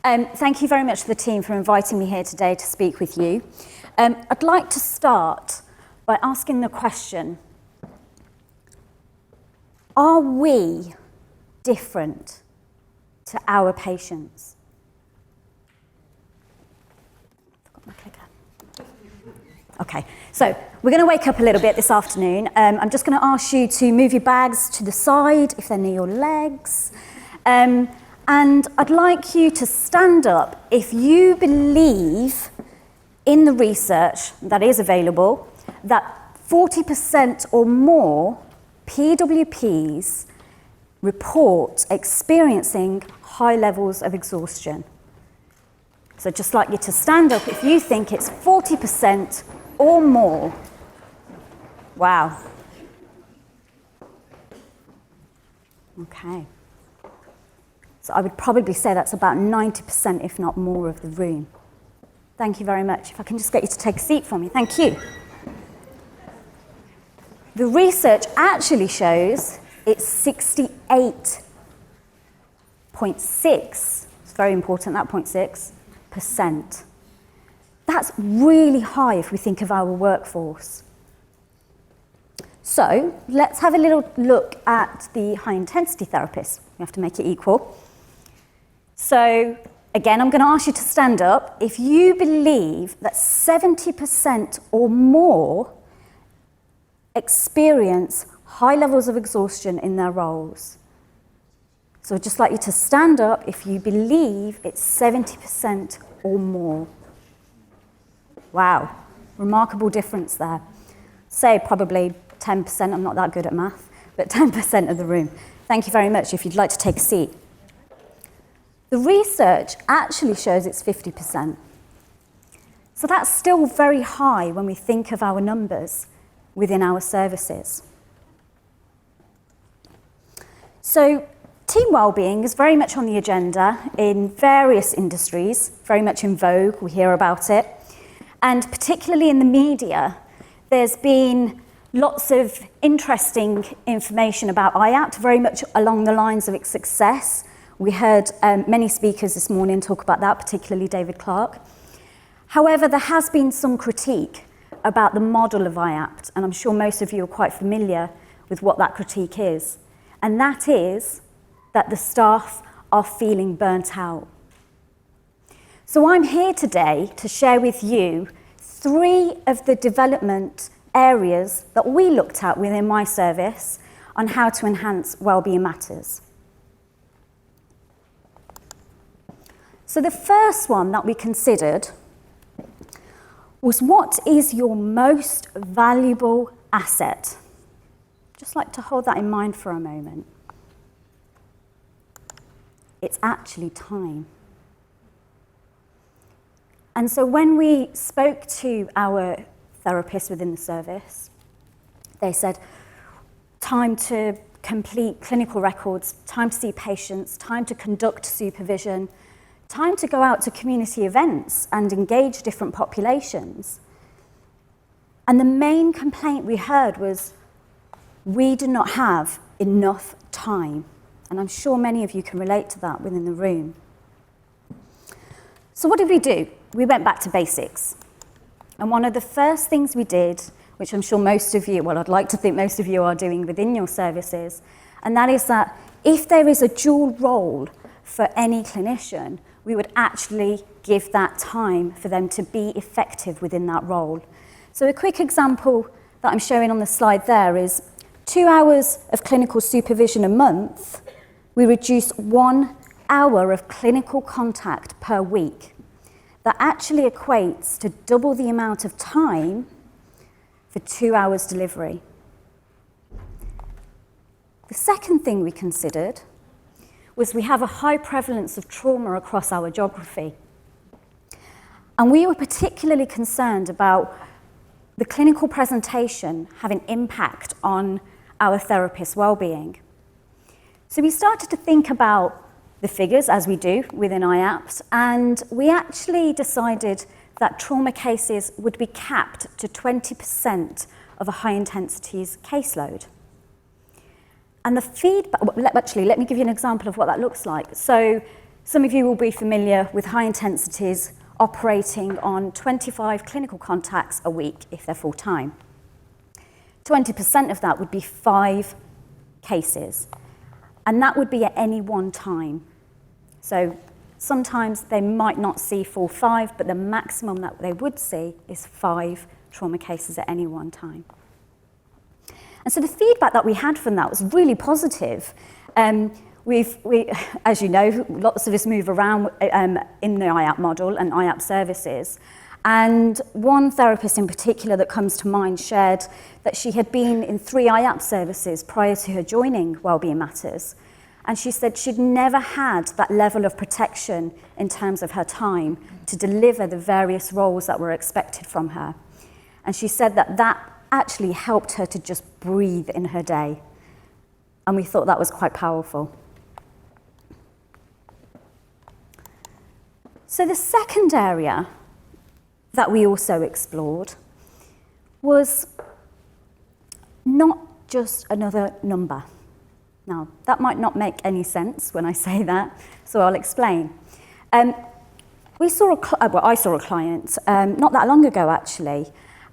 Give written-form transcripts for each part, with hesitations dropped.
Thank you very much to the team for inviting me here today to speak with you. I'd like to start by asking the question, are we different to our patients? Okay, so we're going to wake up a little bit this afternoon. I'm just going to ask you to move your bags to the side if they're near your legs. And I'd like you to stand up if you believe in the research that is available that 40% or more PWPs report experiencing high levels of exhaustion. So I'd just like you to stand up if you think it's 40% or more. Wow. Okay. So I would probably say that's about 90%, if not more, of the room. Thank you very much. If I can just get you to take a seat for me. Thank you. The research actually shows it's 68.6. It's very important, that 0.6%. That's really high if we think of our workforce. So let's have a little look at the high-intensity therapists. We have to make it equal. So again, I'm going to ask you to stand up if you believe that 70% or more experience high levels of exhaustion in their roles. So I'd just like you to stand up if you believe it's 70% or more. Wow, remarkable difference there. Say probably 10%, I'm not that good at math, but 10% of the room. Thank you very much if you'd like to take a seat. The research actually shows it's 50%. So that's still very high when we think of our numbers within our services. So team wellbeing is very much on the agenda in various industries, very much in vogue, we hear about it. And particularly in the media, there's been lots of interesting information about IAPT, very much along the lines of its success. We heard many speakers this morning talk about that, particularly David Clark. However, there has been some critique about the model of IAPT, and I'm sure most of you are quite familiar with what that critique is. And that is that the staff are feeling burnt out. So I'm here today to share with you 3 of the development areas that we looked at within my service on how to enhance Wellbeing Matters. So the first one that we considered was, what is your most valuable asset? Just like to hold that in mind for a moment. It's actually time. And so when we spoke to our therapists within the service, they said time to complete clinical records, time to see patients, time to conduct supervision, time to go out to community events and engage different populations. And the main complaint we heard was, we do not have enough time. And I'm sure many of you can relate to that within the room. So what did we do? We went back to basics. And one of the first things we did, which I'm sure most of you, well, I'd like to think most of you are doing within your services, and that is that if there is a dual role for any clinician, we would actually give that time for them to be effective within that role. So a quick example that I'm showing on the slide there is 2 hours of clinical supervision a month, we reduce 1 hour of clinical contact per week. That actually equates to double the amount of time for 2 hours delivery. The second thing we considered was we have a high prevalence of trauma across our geography. And we were particularly concerned about the clinical presentation having impact on our therapists' well-being. So we started to think about the figures, as we do within IAPT, and we actually decided that trauma cases would be capped to 20% of a high-intensities caseload. And the feedback, actually, let me give you an example of what that looks like. So Some of you will be familiar with high intensities operating on 25 clinical contacts a week if they're full-time. 20% of that would be 5 cases, and that would be at any one time. So sometimes they might not see full 5, but the maximum that they would see is 5 trauma cases at any one time. And so the feedback that we had from that was really positive. As you know, lots of us move around in the IAPT model and IAPT services. And one therapist in particular that comes to mind shared that she had been in 3 IAPT services prior to her joining Wellbeing Matters. And she said she'd never had that level of protection in terms of her time to deliver the various roles that were expected from her. And she said that that actually helped her to just breathe in her day. And we thought that was quite powerful. So the second area that we also explored was not just another number. Now, that might not make any sense when I say that, so I'll explain. I saw a client not that long ago, actually,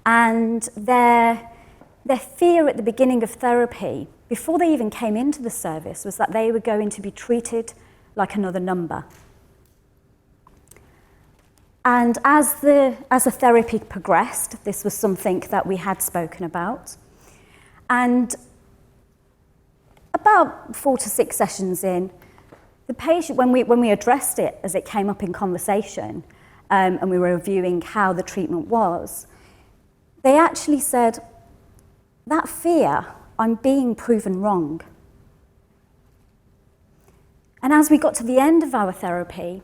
and their fear at the beginning of therapy, before they even came into the service, was that they were going to be treated like another number. And as the therapy progressed, this was something that we had spoken about. And about 4 to 6 sessions in, the patient, when we addressed it as it came up in conversation, and we were reviewing how the treatment was, they actually said, that fear, I'm being proven wrong. And as we got to the end of our therapy,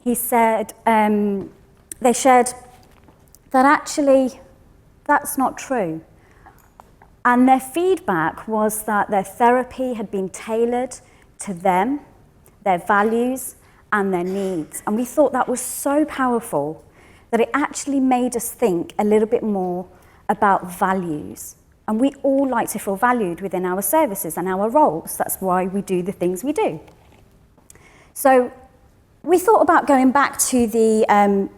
he said, they shared that actually that's not true. And their feedback was that their therapy had been tailored to them, their values, and their needs. And we thought that was so powerful that it actually made us think a little bit more about values. And we all like to feel valued within our services and our roles. That's why we do the things we do. So we thought about going back to the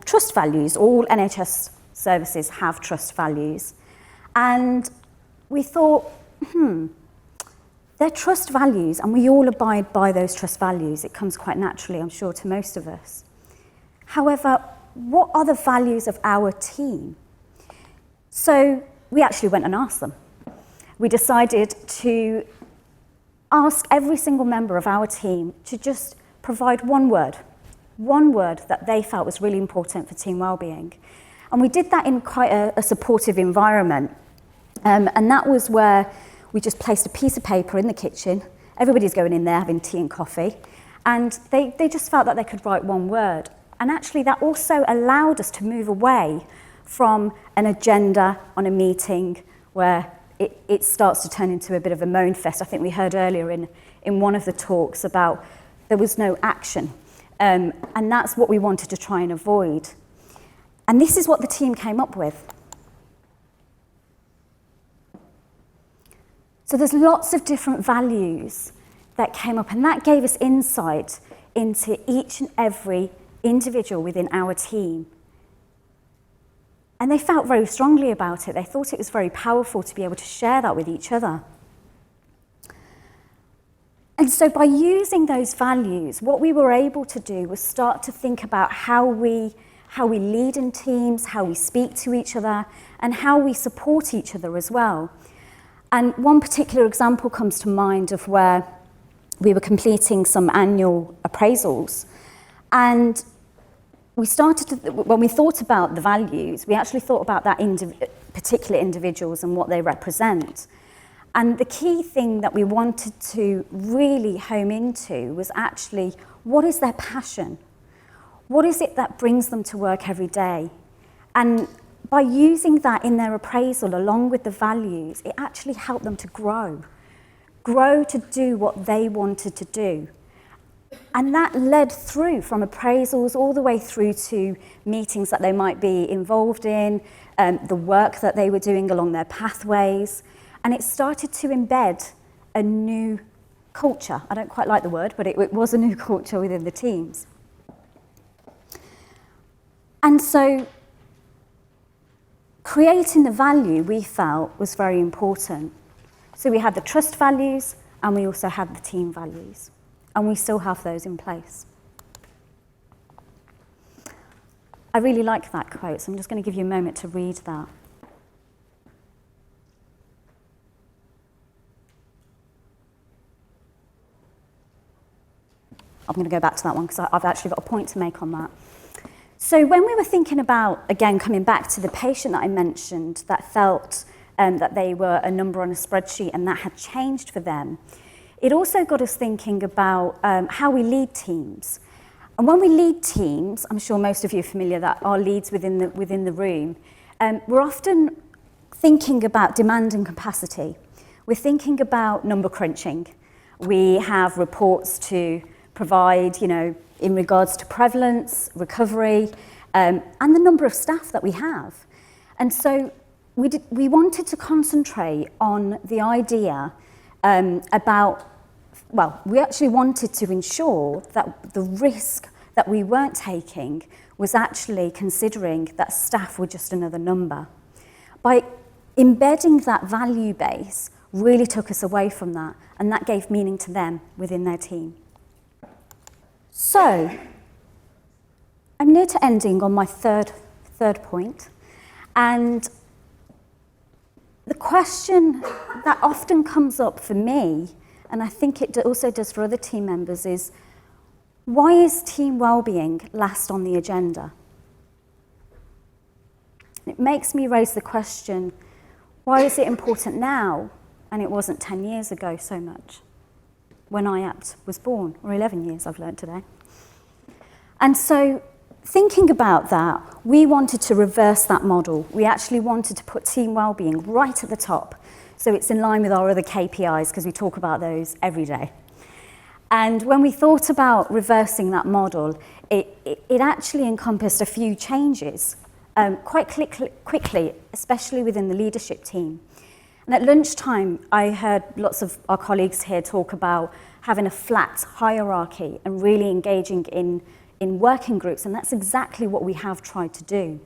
trust values. All NHS services have trust values. And we thought, they're trust values, and we all abide by those trust values. It comes quite naturally, I'm sure, to most of us. However, what are the values of our team? So we actually went and asked them. We decided to ask every single member of our team to just provide one word that they felt was really important for team wellbeing. And we did that in quite a supportive environment. And that was where we just placed a piece of paper in the kitchen. Everybody's going in there having tea and coffee. And they just felt that they could write one word. And actually that also allowed us to move away from an agenda on a meeting where it starts to turn into a bit of a moan fest. I think we heard earlier in one of the talks about there was no action. And that's what we wanted to try and avoid. And this is what the team came up with. So there's lots of different values that came up, and that gave us insight into each and every individual within our team. And they felt very strongly about it. They thought it was very powerful to be able to share that with each other. And so by using those values, what we were able to do was start to think about how we lead in teams, how we speak to each other, and how we support each other as well. And one particular example comes to mind of where we were completing some annual appraisals. And we when we thought about the values, we actually thought about that particular individuals and what they represent. And the key thing that we wanted to really home into was actually, what is their passion? What is it that brings them to work every day? And by using that in their appraisal along with the values, it actually helped them to grow to do what they wanted to do. And that led through from appraisals all the way through to meetings that they might be involved in, the work that they were doing along their pathways. And it started to embed a new culture. I don't quite like the word, but it was a new culture within the teams. And so creating the value we felt was very important. So we had the trust values and we also had the team values. And we still have those in place. I really like that quote, so I'm just going to give you a moment to read that. I'm going to go back to that one because I've actually got a point to make on that. So when we were thinking about, again, coming back to the patient that I mentioned that felt that they were a number on a spreadsheet and that had changed for them, it also got us thinking about how we lead teams. And when we lead teams, I'm sure most of you are familiar that our leads within the room, we're often thinking about demand and capacity. We're thinking about number crunching. We have reports to provide, in regards to prevalence, recovery, and the number of staff that we have. And so we wanted to concentrate on the idea we actually wanted to ensure that the risk that we weren't taking was actually considering that staff were just another number. By embedding that value base really took us away from that, and that gave meaning to them within their team. So, I'm near to ending on my third point, and the question that often comes up for me, and I think it also does for other team members, is why is team wellbeing last on the agenda? It makes me raise the question, why is it important now and it wasn't 10 years ago so much when IAPT was born, or 11 years I've learned today. And so thinking about that, we wanted to reverse that model. We actually wanted to put team wellbeing right at the top, so it's in line with our other KPIs, because we talk about those every day. And when we thought about reversing that model, it actually encompassed a few changes quite quickly, especially within the leadership team. And at lunchtime, I heard lots of our colleagues here talk about having a flat hierarchy and really engaging in working groups, and that's exactly what we have tried to do.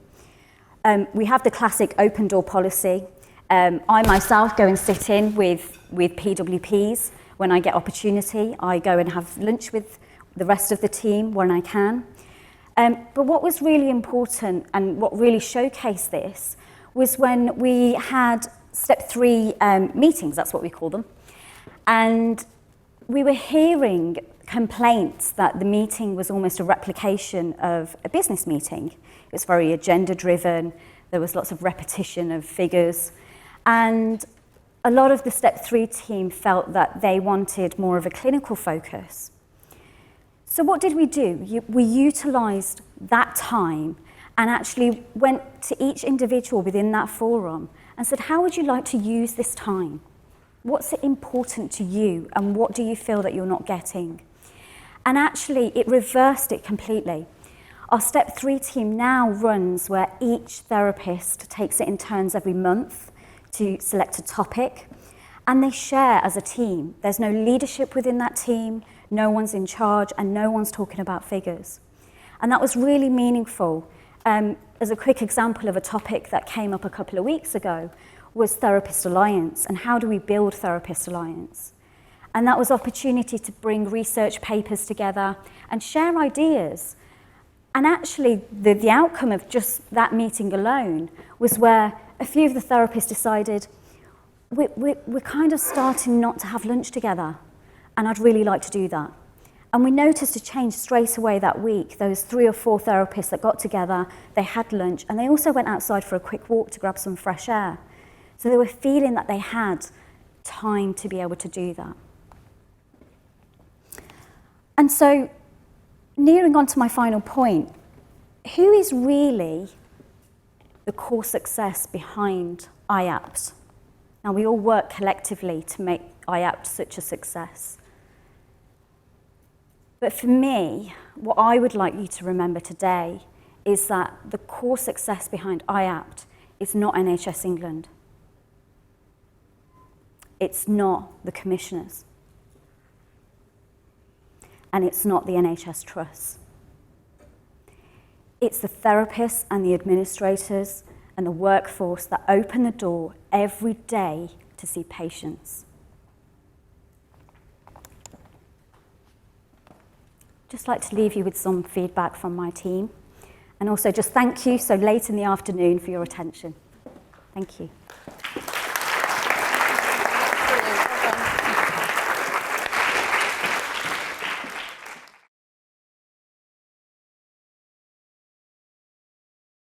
We have the classic open door policy. I myself go and sit in with PWPs when I get opportunity. I go and have lunch with the rest of the team when I can. But what was really important and what really showcased this was when we had step 3 meetings, that's what we call them. And we were hearing complaints that the meeting was almost a replication of a business meeting. It was very agenda driven. There was lots of repetition of figures. And a lot of the step 3 team felt that they wanted more of a clinical focus. So what did we do? We utilised that time and actually went to each individual within that forum and said, how would you like to use this time? What's important to you and what do you feel that you're not getting? And actually it reversed it completely. Our step 3 team now runs where each therapist takes it in turns every month to select a topic, and they share as a team. There's no leadership within that team, no one's in charge, and no one's talking about figures. And that was really meaningful. As a quick example of a topic that came up a couple of weeks ago was Therapist Alliance, and how do we build Therapist Alliance? And that was opportunity to bring research papers together and share ideas. And actually, the outcome of just that meeting alone was where a few of the therapists decided, we're kind of starting not to have lunch together, and I'd really like to do that. And we noticed a change straight away that week. Those 3 or 4 therapists that got together, they had lunch, and they also went outside for a quick walk to grab some fresh air. So they were feeling that they had time to be able to do that. And so, nearing on to my final point, who is really the core success behind IAPT? Now, we all work collectively to make IAPT such a success. But for me, what I would like you to remember today is that the core success behind IAPT is not NHS England. It's not the commissioners. and it's not the NHS trusts. It's the therapists and the administrators and the workforce that open the door every day to see patients. Just like to leave you with some feedback from my team, and also just thank you so late in the afternoon for your attention. Thank you.